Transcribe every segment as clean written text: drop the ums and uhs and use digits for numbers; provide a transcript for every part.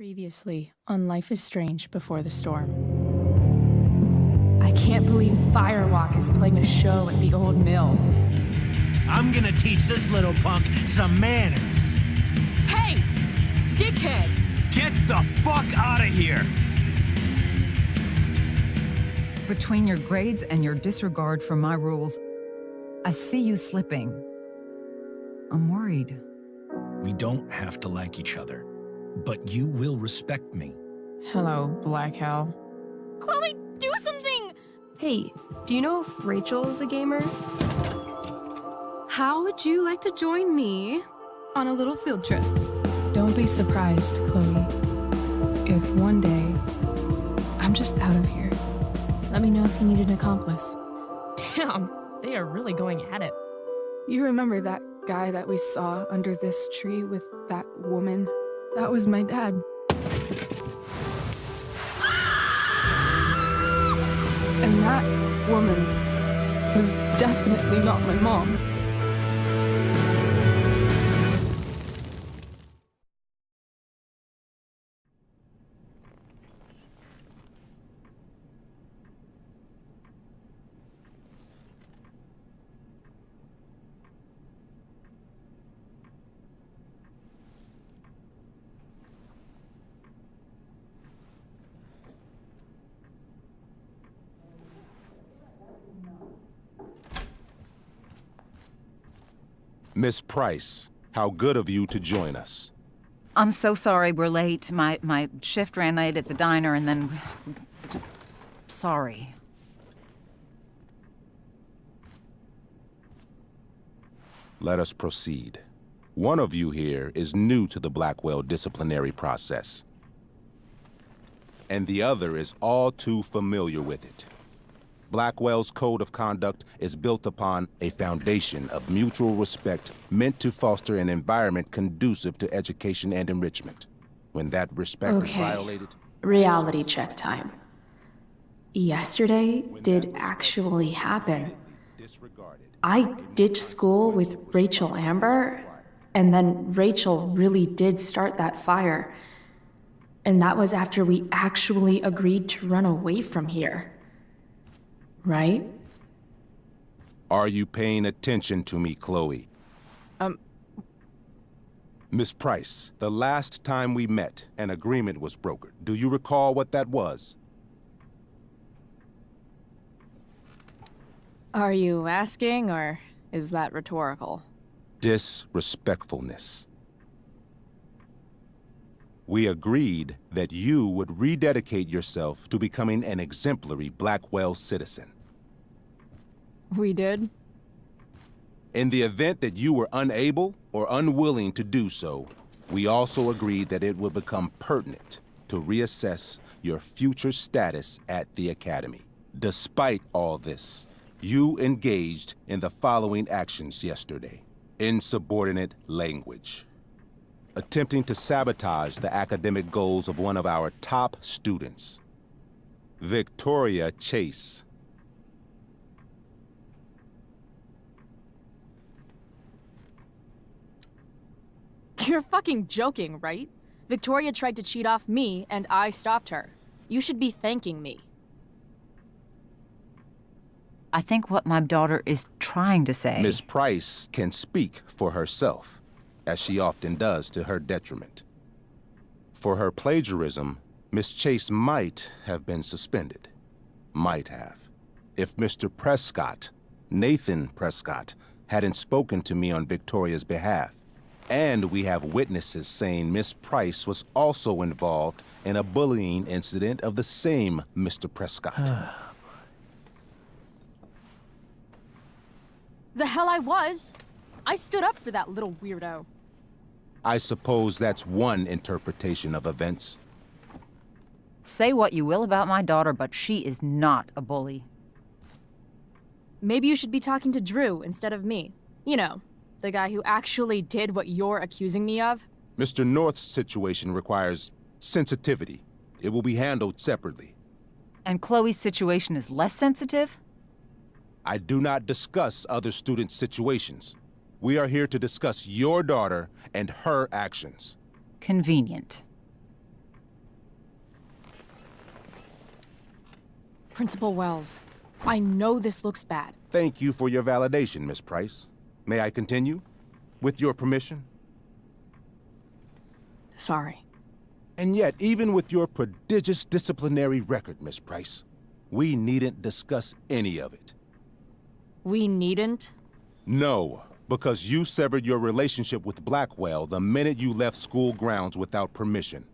Previously on Life is Strange Before the Storm. I can't believe Firewalk is playing a show at the old mill. I'm gonna teach this little punk some manners. Hey! Dickhead! Get the fuck out of here! Between your grades and your disregard for my rules, I see you slipping. I'm worried. We don't have to like each other, but you will respect me. Hello, Black Hell. Chloe, do something! Hey, do you know if Rachel is a gamer? How would you like to join me on a little field trip? Don't be surprised, Chloe, if one day I'm just out of here. Let me know if you need an accomplice. Damn, they are really going at it. You remember that guy that we saw under this tree with that woman? That was my dad. And that woman was definitely not my mom. Miss Price, how good of you to join us. I'm so sorry we're late. My shift ran late at the diner and then... just... sorry. Let us proceed. One of you here is new to the Blackwell disciplinary process, and the other is all too familiar with it. Blackwell's code of conduct is built upon a foundation of mutual respect meant to foster an environment conducive to education and enrichment. When that respect is violated... Reality check time. Yesterday did actually happen. I ditched school with Rachel Amber, and then Rachel really did start that fire. And that was after we actually agreed to run away from here. Right? Are you paying attention to me, Chloe? Miss Price, the last time we met, an agreement was brokered. Do you recall what that was? Are you asking, or is that rhetorical? Disrespectfulness. We agreed that you would rededicate yourself to becoming an exemplary Blackwell citizen. We did? In the event that you were unable or unwilling to do so, we also agreed that it would become pertinent to reassess your future status at the Academy. Despite all this, you engaged in the following actions yesterday. Insubordinate language. Attempting to sabotage the academic goals of one of our top students, Victoria Chase. You're fucking joking, right? Victoria tried to cheat off me, and I stopped her. You should be thanking me. I think what my daughter is trying to say... Miss Price can speak for herself, as she often does to her detriment. For her plagiarism, Miss Chase might have been suspended. Might have. If Mr. Prescott, Nathan Prescott, hadn't spoken to me on Victoria's behalf. And we have witnesses saying Miss Price was also involved in a bullying incident of the same Mr. Prescott. The hell I was! I stood up for that little weirdo. I suppose that's one interpretation of events. Say what you will about my daughter, but she is not a bully. Maybe you should be talking to Drew instead of me. You know, the guy who actually did what you're accusing me of. Mr. North's situation requires sensitivity. It will be handled separately. And Chloe's situation is less sensitive? I do not discuss other students' situations. We are here to discuss your daughter and her actions. Convenient. Principal Wells, I know this looks bad. Thank you for your validation, Miss Price. May I continue? With your permission? Sorry. And yet, even with your prodigious disciplinary record, Miss Price, we needn't discuss any of it. We needn't? No, because you severed your relationship with Blackwell the minute you left school grounds without permission.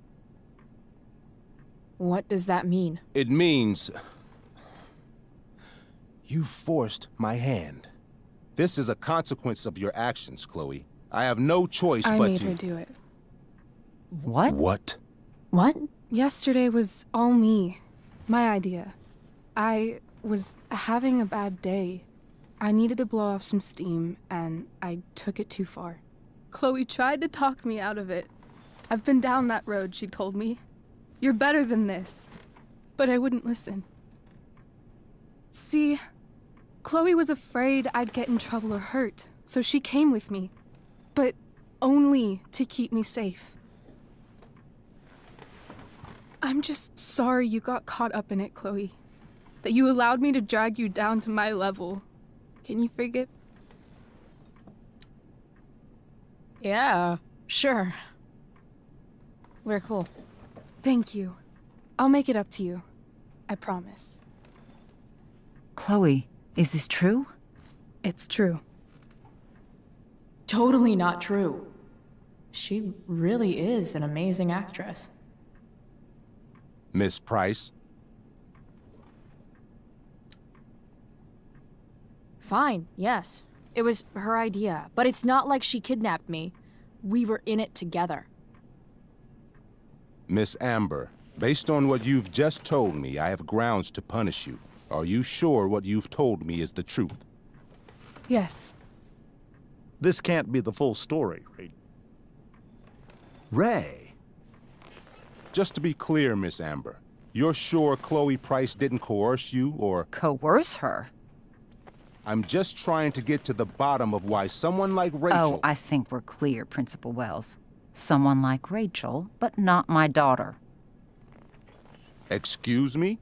What does that mean? It means... you forced my hand. This is a consequence of your actions, Chloe. I have no choice I but made to... her do it. What? What? What? Yesterday was all me. My idea. I was having a bad day. I needed to blow off some steam, and I took it too far. Chloe tried to talk me out of it. I've been down that road, she told me. You're better than this. But I wouldn't listen. See, Chloe was afraid I'd get in trouble or hurt, so she came with me. But only to keep me safe. I'm just sorry you got caught up in it, Chloe. That you allowed me to drag you down to my level. Can you forgive? Yeah, sure. We're cool. Thank you. I'll make it up to you. I promise. Chloe, is this true? It's true. Totally not true. She really is an amazing actress. Miss Price? Fine, yes. It was her idea, but it's not like she kidnapped me. We were in it together. Miss Amber, based on what you've just told me, I have grounds to punish you. Are you sure what you've told me is the truth? Yes. This can't be the full story, right? Ray. Just to be clear, Miss Amber, you're sure Chloe Price didn't coerce you, or... Coerce her? I'm just trying to get to the bottom of why someone like Rachel... Oh, I think we're clear, Principal Wells. Someone like Rachel, but not my daughter. Excuse me?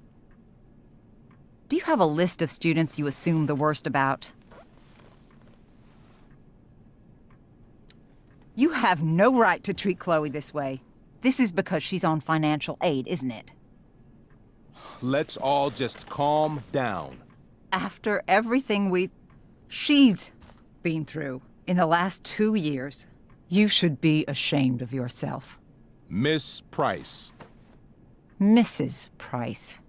Do you have a list of students you assume the worst about? You have no right to treat Chloe this way. This is because she's on financial aid, isn't it? Let's all just calm down. After everything she's been through in the last 2 years, you should be ashamed of yourself. Miss Price. Mrs. Price.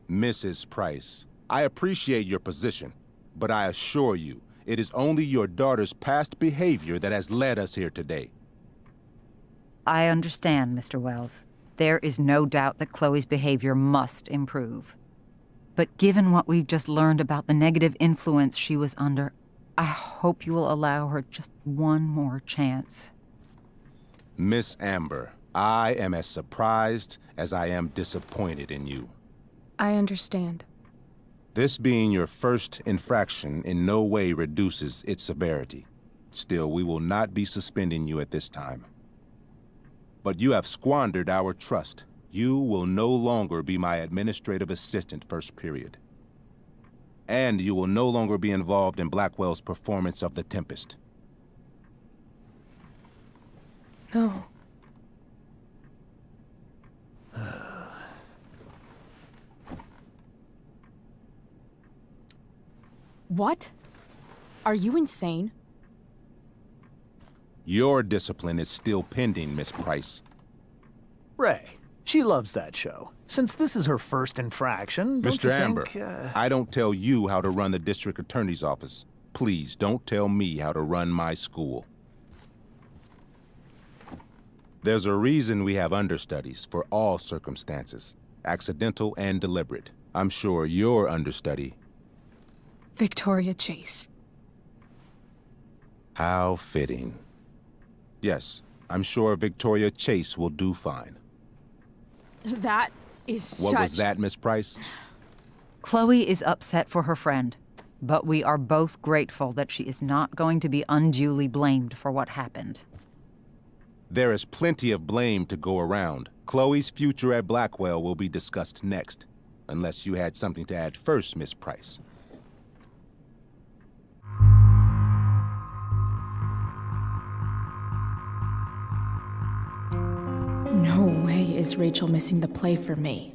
Mrs. Price, I appreciate your position, but I assure you, it is only your daughter's past behavior that has led us here today. I understand, Mr. Wells. There is no doubt that Chloe's behavior must improve. But given what we've just learned about the negative influence she was under, I hope you will allow her just one more chance. Miss Amber, I am as surprised as I am disappointed in you. I understand. This being your first infraction in no way reduces its severity. Still, we will not be suspending you at this time. But you have squandered our trust. You will no longer be my administrative assistant first period. And you will no longer be involved in Blackwell's performance of The Tempest. No. What? Are you insane? Your discipline is still pending, Miss Price. Ray. She loves that show. Since this is her first infraction, don't Mr. you Amber, think, I don't tell you how to run the district attorney's office. Please don't tell me how to run my school. There's a reason we have understudies for all circumstances, accidental and deliberate. I'm sure your understudy... Victoria Chase. How fitting. Yes, I'm sure Victoria Chase will do fine. That is What was that, Miss Price? Chloe is upset for her friend, but we are both grateful that she is not going to be unduly blamed for what happened. There is plenty of blame to go around. Chloe's future at Blackwell will be discussed next. unless you had something to add first, Miss Price. No way is Rachel missing the play for me.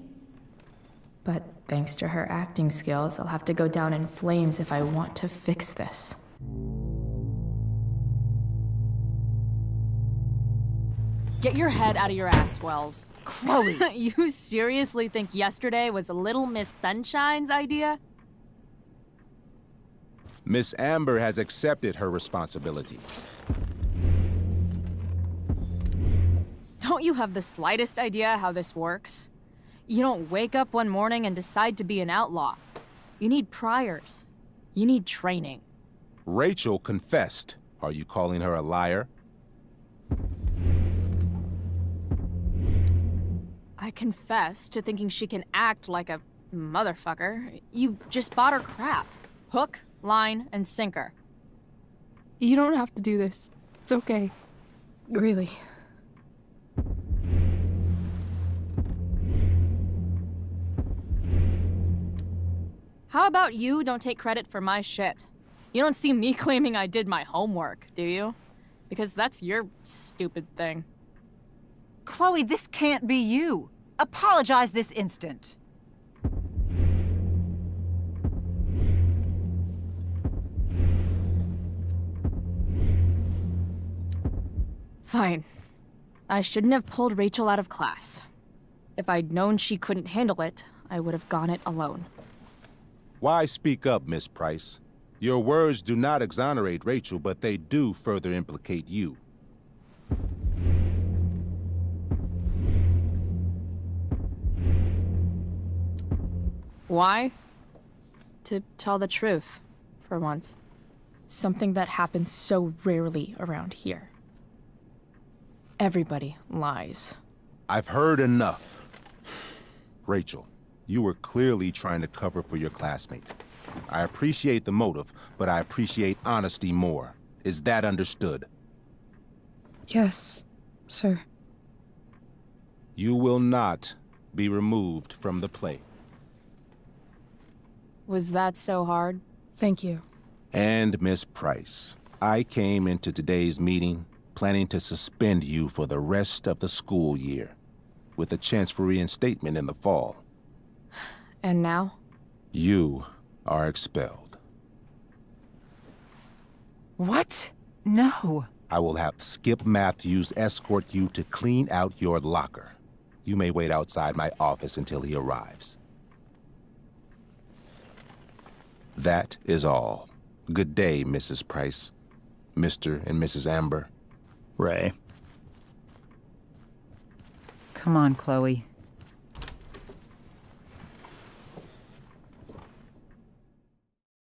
But thanks to her acting skills, I'll have to go down in flames if I want to fix this. Get your head out of your ass, Wells. Chloe! You seriously think yesterday was Little Miss Sunshine's idea? Miss Amber has accepted her responsibility. Don't you have the slightest idea how this works? You don't wake up one morning and decide to be an outlaw. You need priors. You need training. Rachel confessed. Are you calling her a liar? I confess to thinking she can act like a motherfucker. You just bought her crap. Hook, line, and sinker. You don't have to do this. It's okay. Really. How about you don't take credit for my shit? You don't see me claiming I did my homework, do you? Because that's your stupid thing. Chloe, this can't be you. Apologize this instant. Fine. I shouldn't have pulled Rachel out of class. If I'd known she couldn't handle it, I would have gone it alone. Why speak up, Miss Price? Your words do not exonerate Rachel, but they do further implicate you. Why? To tell the truth, for once. Something that happens so rarely around here. Everybody lies. I've heard enough. Rachel, you were clearly trying to cover for your classmate. I appreciate the motive, but I appreciate honesty more. Is that understood? Yes, sir. You will not be removed from the play. Was that so hard? Thank you. And Miss Price, I came into today's meeting planning to suspend you for the rest of the school year, with a chance for reinstatement in the fall. And now? You are expelled. What? No. I will have Skip Matthews escort you to clean out your locker. You may wait outside my office until he arrives. That is all. Good day, Mrs. Price. Mr. and Mrs. Amber. Ray. Come on, Chloe.